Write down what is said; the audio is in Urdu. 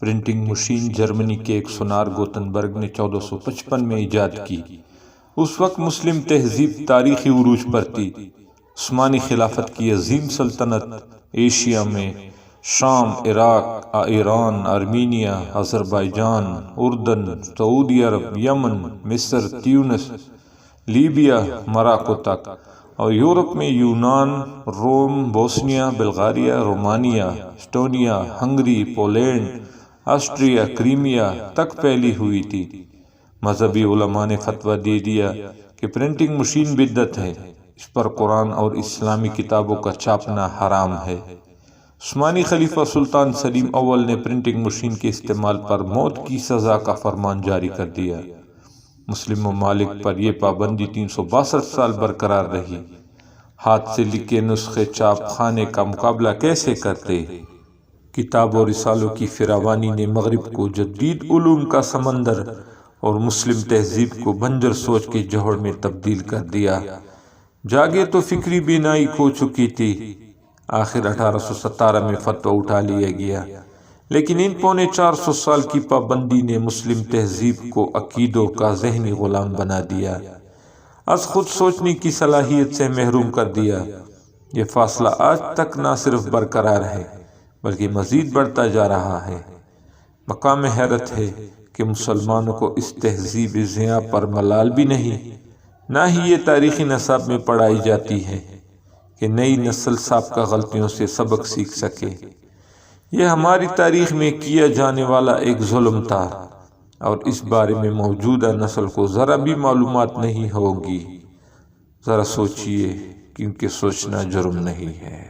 پرنٹنگ مشین جرمنی کے ایک سونار گوتنبرگ نے 1455 میں ایجاد کی۔ اس وقت مسلم تہذیب تاریخی عروج پر تھی۔ عثمانی خلافت کی عظیم سلطنت ایشیا میں شام، عراق، ایران، آرمینیا، آذربائیجان، اردن، سعودی عرب، یمن، مصر، تیونس، لیبیا، مراکو تک، اور یورپ میں یونان، روم، بوسنیا، بلغاریہ، رومانیہ، Estonia, Hungary, Poland, Austria, Crimea تک پھیلی ہوئی تھی۔ مذہبی علماء نے فتویٰ دے دیا کہ پرنٹنگ مشین بدعت ہے، اس پر قرآن اور اسلامی کتابوں کا چھاپنا حرام ہے۔ عثمانی خلیفہ سلطان سلیم اول نے پرنٹنگ مشین کے استعمال پر موت کی سزا کا فرمان جاری کر دیا۔ مسلم ممالک پر یہ پابندی 362 سال برقرار رہی۔ ہاتھ سے لکھے نسخے چھاپ خانے کا مقابلہ کیسے کرتے؟ کتاب و رسالوں کی فراوانی نے مغرب کو جدید علوم کا سمندر اور مسلم تہذیب کو بنجر سوچ کے جوہر میں تبدیل کر دیا۔ جاگے تو فکری بینائی کھو چکی تھی۔ آخر 1817 میں فتویٰ اٹھا لیا گیا، لیکن ان 450 سال کی پابندی نے مسلم تہذیب کو عقیدوں کا ذہنی غلام بنا دیا، از خود سوچنے کی صلاحیت سے محروم کر دیا۔ یہ فاصلہ آج تک نہ صرف برقرار ہے بلکہ مزید بڑھتا جا رہا ہے۔ مقام حیرت ہے کہ مسلمانوں کو اس تہذیب ضیاء پر ملال بھی نہیں، نہ ہی یہ تاریخی نصاب میں پڑھائی جاتی ہے کہ نئی نسل سابقہ غلطیوں سے سبق سیکھ سکے۔ یہ ہماری تاریخ میں کیا جانے والا ایک ظلم تھا، اور اس بارے میں موجودہ نسل کو ذرا بھی معلومات نہیں ہوگی۔ ذرا سوچئے، کیونکہ سوچنا جرم نہیں ہے۔